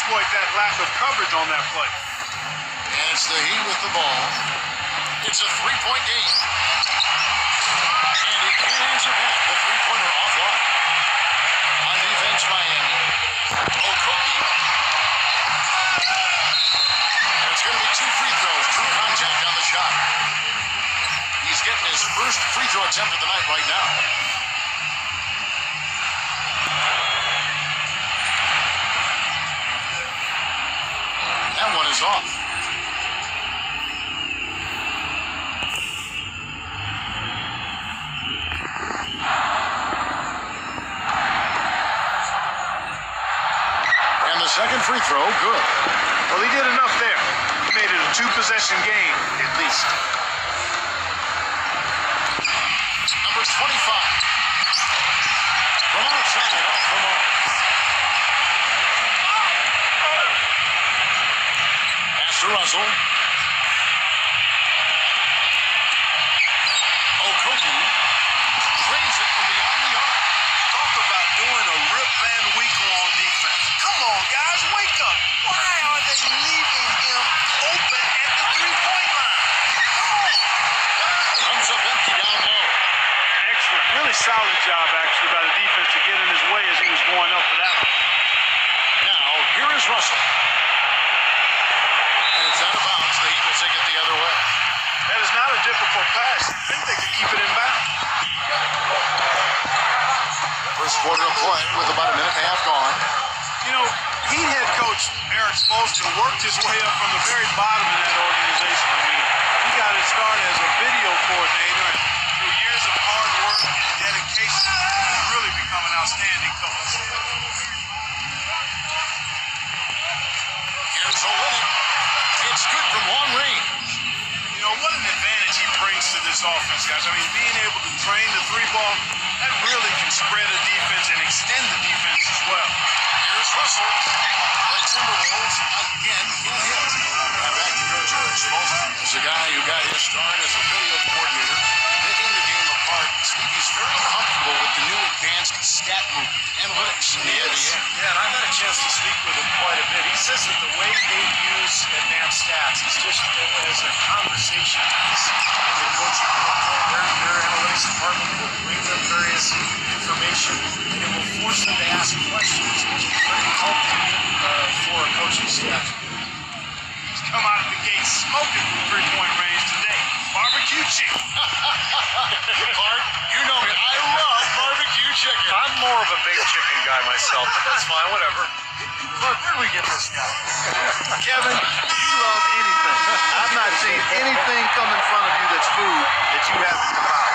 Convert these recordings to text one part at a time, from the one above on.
exploit that lack of coverage on that play. And it's the Heat with the ball. It's a three-point game. And he can't answer back. The three-pointer offline. On defense, Miami. Okogie. And it's going to be 2 free throws. True contact on the shot. He's getting his first free throw attempt of the night right now. That one is off. And the second free throw, good. Well, he did enough there. He made it a 2-possession game, at least. Number 25. From outside, off the mark. Pass to Russell. Okogie drains it from beyond the arc. Talk about doing a Rip Van Winkle on defense. Come on, guys, wake up. Why are they leaving him open at the three-point line? Come on. Comes up empty down low. Excellent. Really solid job, actually, by the defense to get in his way as he was going up for that one. Now, here is Russell. And it's out of bounds. The Heat will take it the other way. That is not a difficult pass. I think they could keep it in bounds. First quarter of play with about a minute and a half gone. You know, Heat head coach Eric Spoelstra worked his way up from the very bottom of that organization. I mean, he got his start as a video coordinator, and through years of hard work and dedication, he's really become an outstanding coach. Here's Olynyk. It's good from long range. You know, what an advantage he brings to this offense, guys. I mean, being able to drain the three ball, that really can spread a defense and extend the defense as well. Here's Russell. The Timberwolves again can't hit. And back to Coach Eric Spoelstra. As a guy who got his start as a video coordinator, picking the game apart, Stevie's very comfortable with the new advanced stat movement, analytics in the NBA. Yeah, and I've had a chance to speak with him quite a bit. He says that the way they use advanced stats is just as a conversation piece in the coaching room. Their analytics department will bring them various information, and it will force them to ask questions, which is very healthy for a coaching staff. He's come out of the gate smoking from three-point range today. Barbecue chicken. Bart, you know me. I love barbecue chicken. I'm more of a big chicken guy myself, but that's fine, whatever. Look, where do we get this guy? Kevin, you love anything. I've not seen anything come in front of you that's food that you haven't devoured.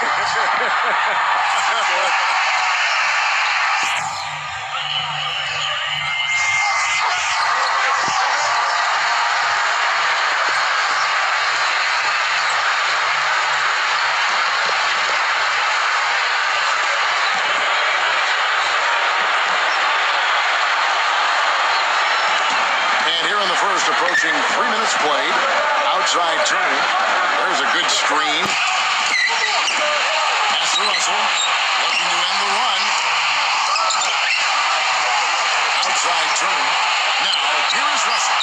First approaching 3 minutes played. Outside Turner. There's a good screen. Pass to Russell. Looking to end the run. Outside Turner. Now, here is Russell.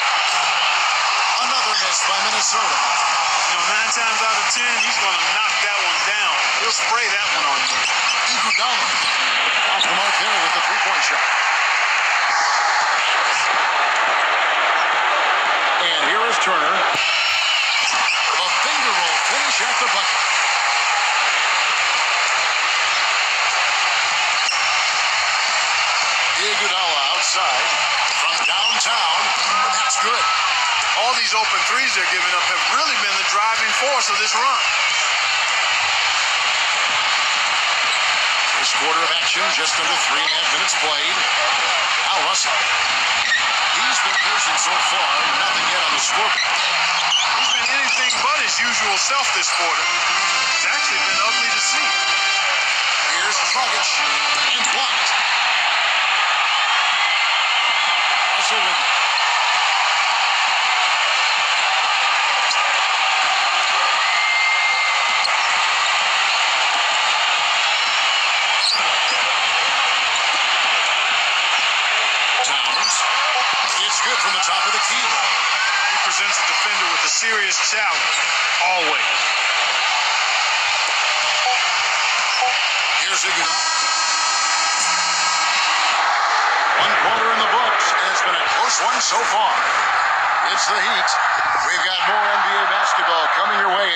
Another miss by Minnesota. You know, 9 times out of 10, he's going to knock that one down. He'll spray that one on you. Iguodala. Off the mark there with the three-point shot. And here is Turner. A finger roll finish at the bucket. Iguodala outside from downtown. That's good. All these open threes they're giving up have really been the driving force of this run. First quarter of action, just under 3.5 minutes played. Al Russell. He's been pushing so far, nothing yet on the scoreboard. He's been anything but his usual self this quarter. It's actually been ugly to see. Here's Dragic and blocked. Russell with it. Towns. It's good for the top of the key. He presents a defender with a serious challenge, always. Here's Iguodala. 1 quarter in the books, and it's been a close one so far. It's the Heat. We've got more NBA basketball coming your way.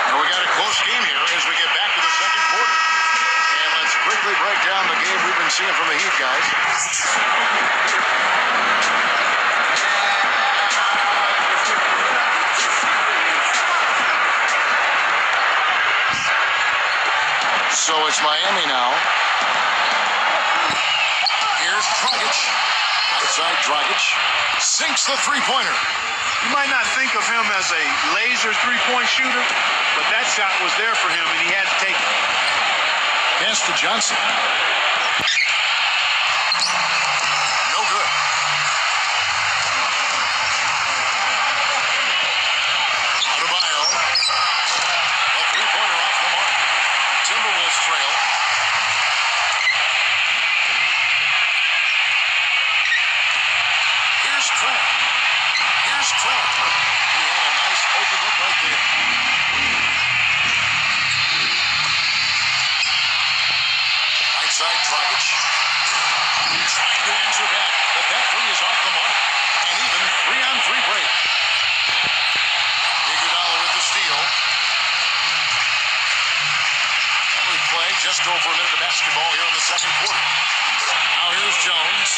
Now we got a close game here as we get back to the second quarter. And let's quickly break down the game we've been seeing from the Heat, guys. So it's Miami now. Here's Dragic. Outside Dragic. Sinks the three-pointer. You might not think of him as a laser three-point shooter, but that shot was there for him, and he had to take it. Pass to Johnson. No good. Adebayo. A three-pointer off the mark. Timberwolves trail. Here's Trent. Here's Trent. He had a nice open look right there. Right side, Dragic. Trying to answer back, but that three is off the mark. And even 3-on-3 break. Iguodala with the steal. Play just over a minute of basketball here in the second quarter. Now here's Jones.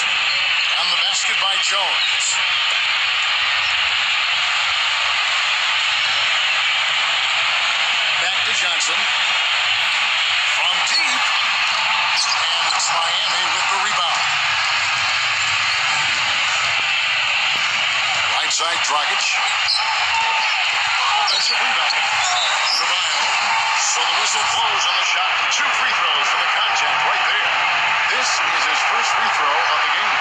And the basket by Jones. Back to Johnson. From deep. And it's Miami with the rebound. Right side, Dragic. Offensive rebound. So the whistle blows on the shot and 2 free throws for the contact right there. This is his first free throw of the game.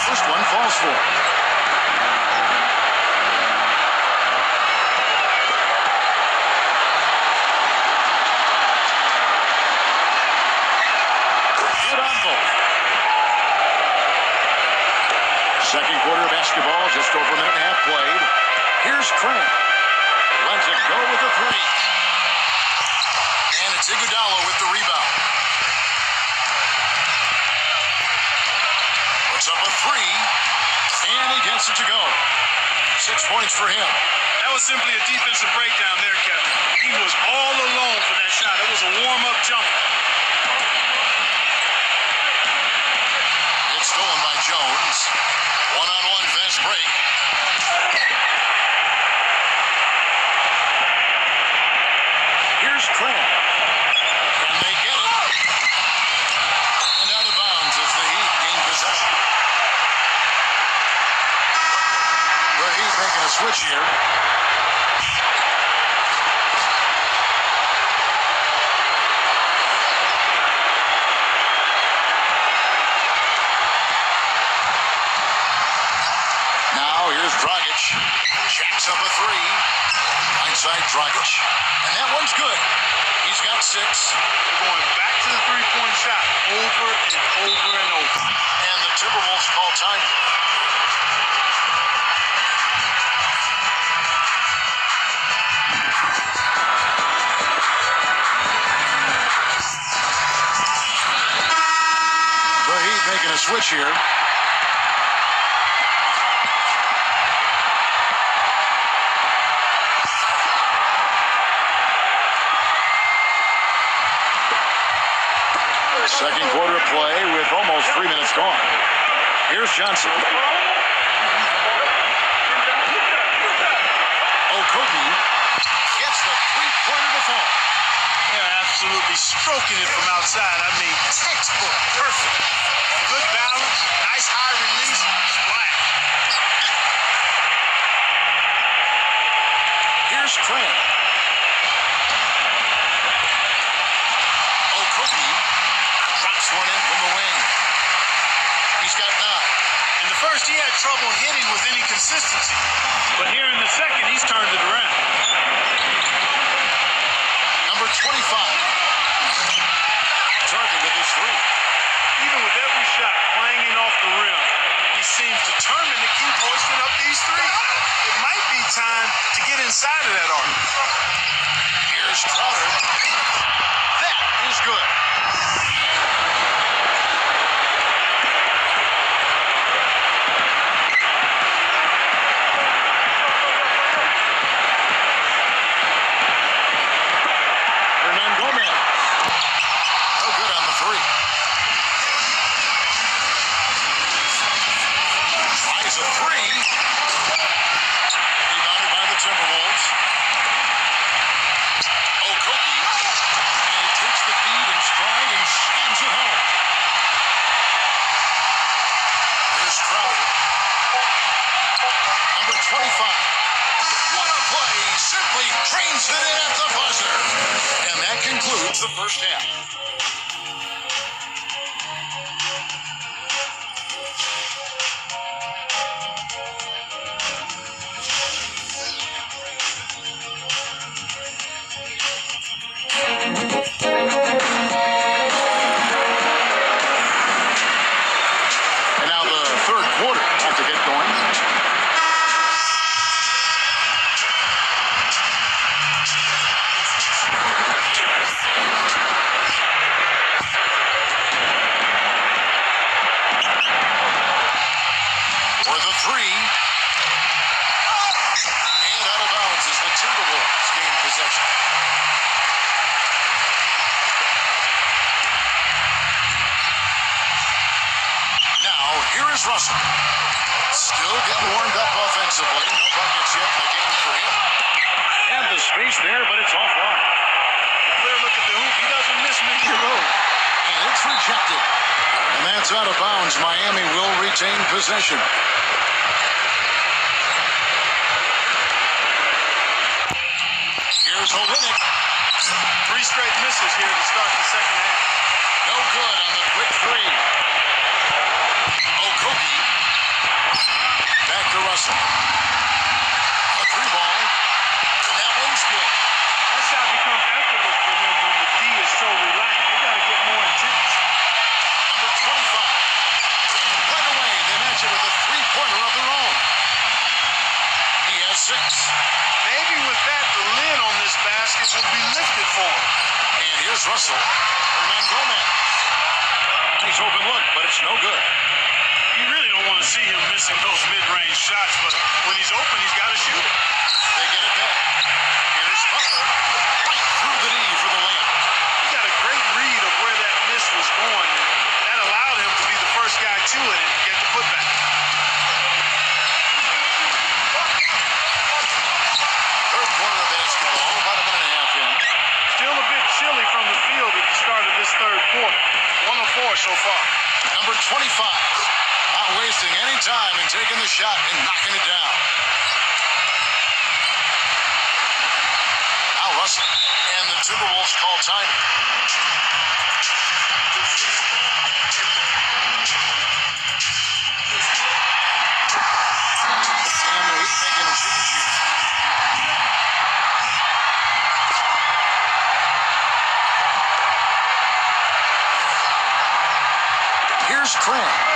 First one falls for him. Good on both. Second quarter of basketball, just over a minute and a half played. Here's Crane. Lets it go with a three. And it's Iguodala with the rebound. Puts up a three. And he gets it to go. 6 points for him. That was simply a defensive breakdown there, Kevin. He was all alone for that shot. It was a warm-up jumper. It's stolen by Jones. One-on-one fast break. Here's Crane. And they get it. And out of bounds as the Heat gain possession. The Heat making a switch here. Now here's Dragic. Jacks up a three. Inside Dragic. And that one's good. He's got 6. They're going back to the three-point shot over and over and over. And the Timberwolves call time. The Heat making a switch here. Second quarter of play with almost 3 minutes gone. Here's Johnson. Okogie gets the three-pointer to fall. They're absolutely stroking it from outside. I mean, textbook, perfect. Good balance, nice high release, splash. Here's Trent. Okogie drops one in from the wing. He's got 9. In the first, he had trouble hitting with any consistency. But here in the second, he's turned it around. Number 25. three. Even with every shot clanging off the rim, he seems determined to keep hoisting up these threes. It might be time to get inside of that arc. Here's Crowder. That is good. Timberwolves. Okogie, and he takes the feed in stride and slams it home. Here's Crowder. Number 25. What a play! Simply trains it in at the buzzer. And that concludes the first half. Russell still getting warmed up offensively. No buckets yet in the game for him. And the space there, but it's offline. A clear look at the hoop. He doesn't miss Mickey Rowe. And it's rejected. And that's out of bounds. Miami will retain possession. Here's Olynyk. 3 straight misses here to start the second half. No good on the quick three. Okogie. Back to Russell. A 3-ball. And that one's good. That shot becomes effortless for him when the D is so relaxed. They got to get more intense. Number 25. Right away, they match it with a 3-pointer of their own. He has 6. Maybe with that, the lid on this basket will be lifted for him. And here's Russell. Hernan Gomez. Nice open look, but it's no good. You really don't want to see him missing those mid-range shots, but when he's open, he's got to shoot it. They get it back. Here's Butler. Right through the knee for the layup. He got a great read of where that miss was going, and that allowed him to be the first guy to it and get the putback. Third quarter of basketball, about a minute and a half in. Still a bit chilly from the field at the start of this third quarter. 104 so far. Number 25. Not wasting any time in taking the shot and knocking it down. Now Russell. And the Timberwolves call time. And the Heat making a change here. Here's Cram.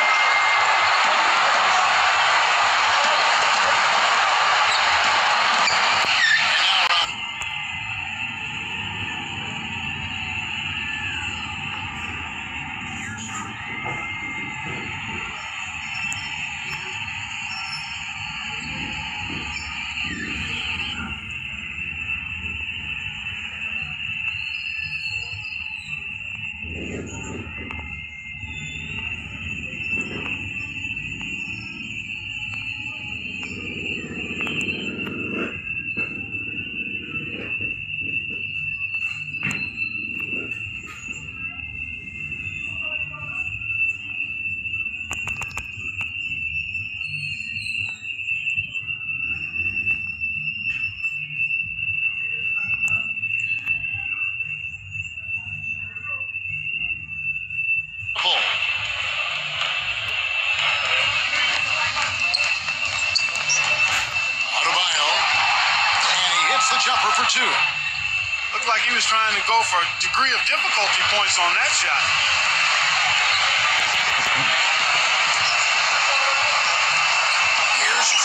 Jumper for 2. Looked like he was trying to go for a degree of difficulty points on that shot.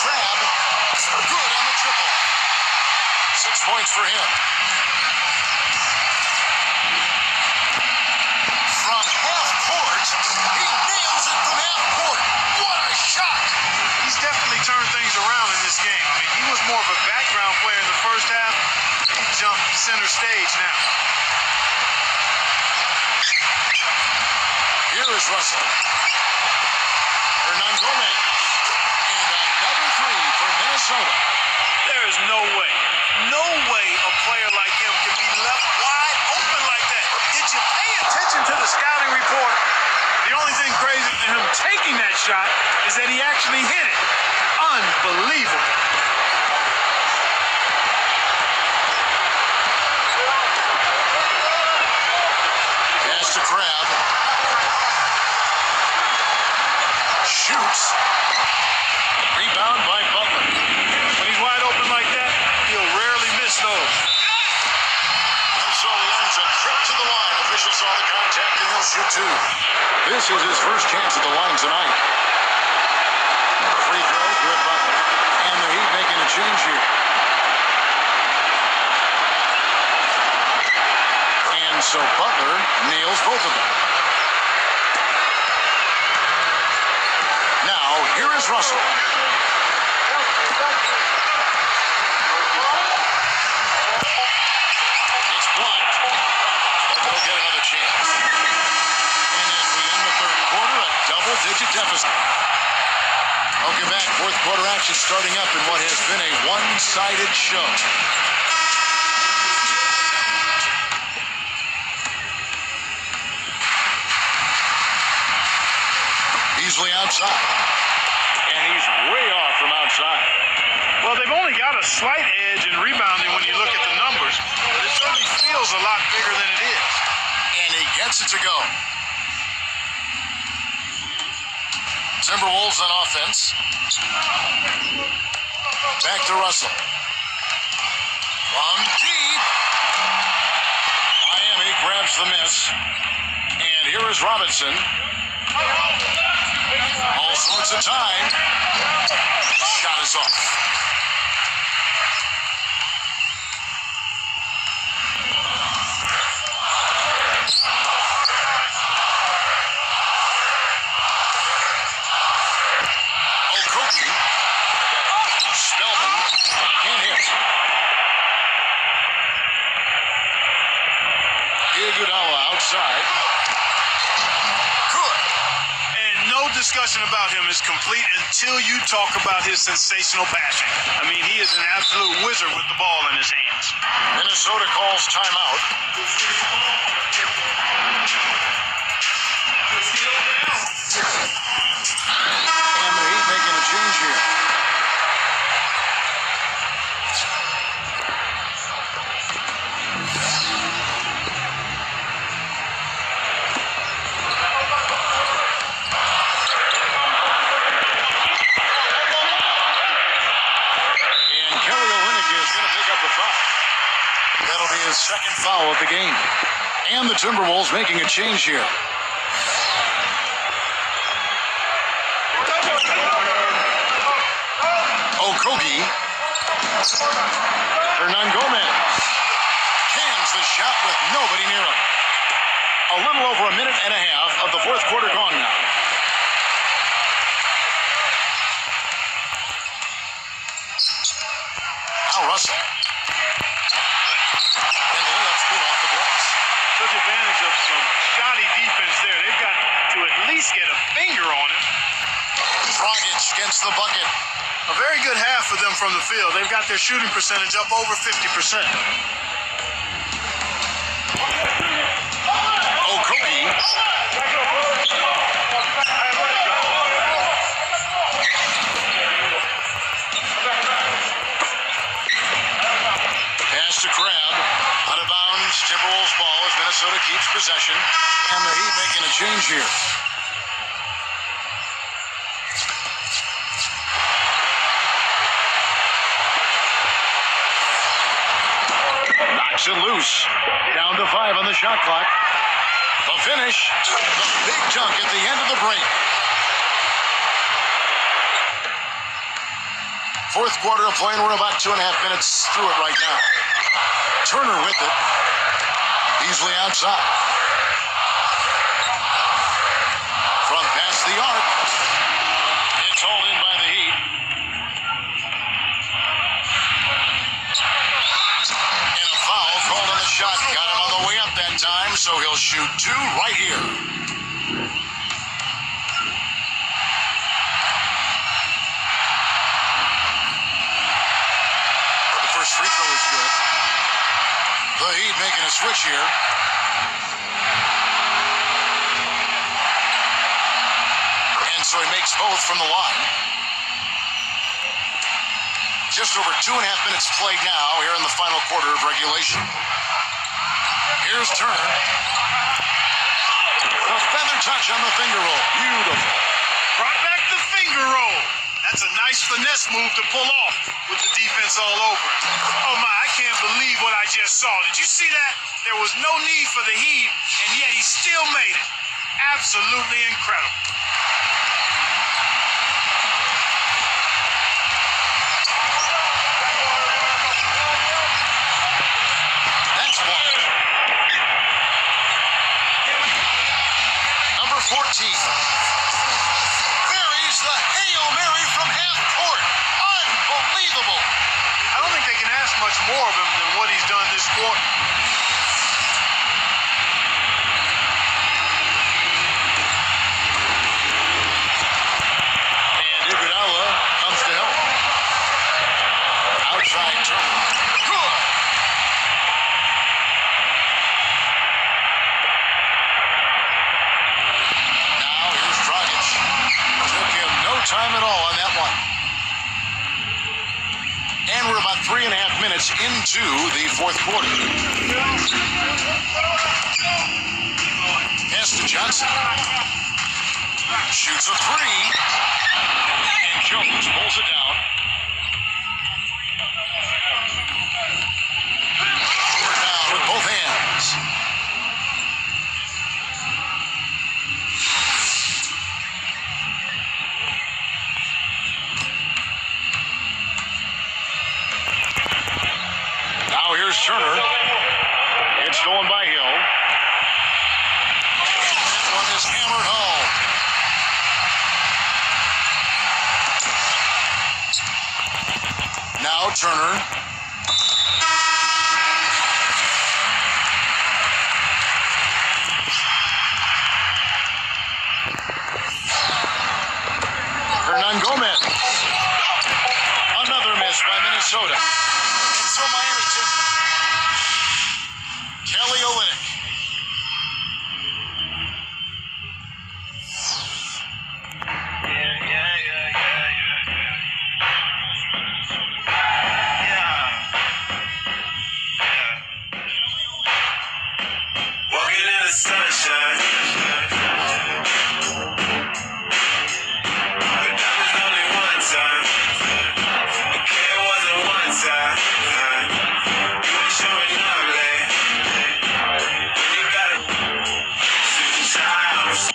Crab. Good on the triple. 6 points for him. From half court, he nails it from half court. What a shot! He's definitely turned things around in this game. I mean, he was more of a background player in the first half. He jumped center stage now. Here is Russell. Hernan Gomez. And another three for Minnesota. There is no way a player like him can be left wide open like that. Did you pay attention to the scouting report? The only thing crazy than him taking that shot is that he actually hit it. Unbelievable. Pass to Crab. Shoots. Rebound by Butler. When he's wide open like that, he'll rarely miss those. Minnesota lands a trip to the line. Officials saw the contact and they'll shoot two. This is his first chance at the line tonight. Free throw, good Butler. And the Heat making a change here. And so Butler nails both of them. Now, here is Russell. It's blocked, but they'll get another chance. And as we end the third quarter, a double-digit deficit. Okay, back. Fourth quarter action starting up in what has been a one-sided show. Beasley outside. And he's way off from outside. Well, they've only got a slight edge in rebounding when you look at the numbers, but it certainly feels a lot bigger than it is. And he gets it to go. Timberwolves on offense. Back to Russell. From deep. Miami grabs the miss. And here is Robinson. All sorts of time. Shot is off. Okogie. Spellman can't hit. Iguodala outside. Good. No discussion about him is complete until you talk about his sensational passing. I mean, he is an absolute wizard with the ball in his hands. Minnesota calls timeout. And the Heat making a change here. That'll be his second foul of the game. And the Timberwolves making a change here. Okogie. Hernan Gomez. Cans the shot with nobody near him. A little over a minute and a half of the fourth quarter gone now. Now Russell. And the layup's good off the glass. Took advantage of some shoddy defense there. They've got to at least get a finger on him. Dragic against the bucket. A very good half for them from the field. They've got their shooting percentage up over 50%. Okogie. Pass to Crab. Out of bounds. Timberwolves ball as Minnesota keeps possession. And the Heat making a change here. Knocks it loose. Down to 5 on the shot clock. The finish. The big dunk at the end of the break. Fourth quarter of play, and we're about 2.5 minutes through it right now. Turner with it. Easily outside. From past the arc. It's hauled in by the Heat. And a foul called on the shot. Got him on the way up that time, so he'll shoot two right here. The first free throw is good. The Heat making a switch here. And so he makes both from the line. Just over 2.5 minutes played now here in the final quarter of regulation. Here's Turner. A feather touch on the finger roll. Beautiful. Brought back the finger roll. That's a nice finesse move to pull off with the defense all over it. Oh my, I can't believe what I just saw. Did you see that? There was no need for the heave, and yet he still made it. Absolutely incredible. That's one. Number 14. Buries the Hail Mary from half court. Unbelievable. I don't think they can ask much more of him than what he's done this quarter. And Iguodala comes to help. Outside Turner. Good. Now here's Dragic. Took him no time at all on that one. And we're about 3.5 minutes into the fourth quarter. Pass to Johnson. Shoots a three. And Jones pulls it down. We're down with both hands. Now here's Turner. It's stolen by Hill. That one is hammered home. Now Turner. Hernan Gomez. Another miss by Minnesota. And so Miami took Kelly Olynyk. Walking in the sunshine. But that was only one time. Okay, it wasn't one time. You were showing up late. When you got a suit and tie.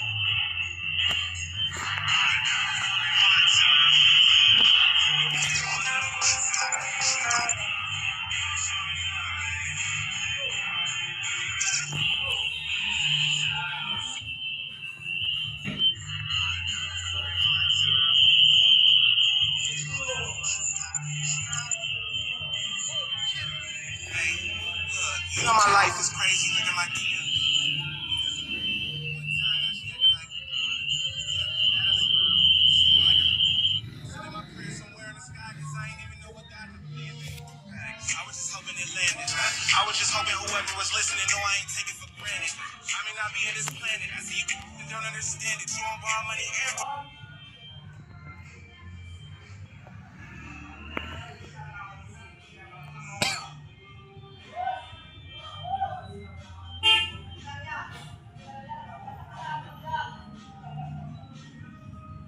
You know my life is crazy, looking like the I was just hoping it landed. I was just hoping whoever was listening know I ain't taking for granted. I may not be in this planet. I see you don't understand it. You don't borrow money.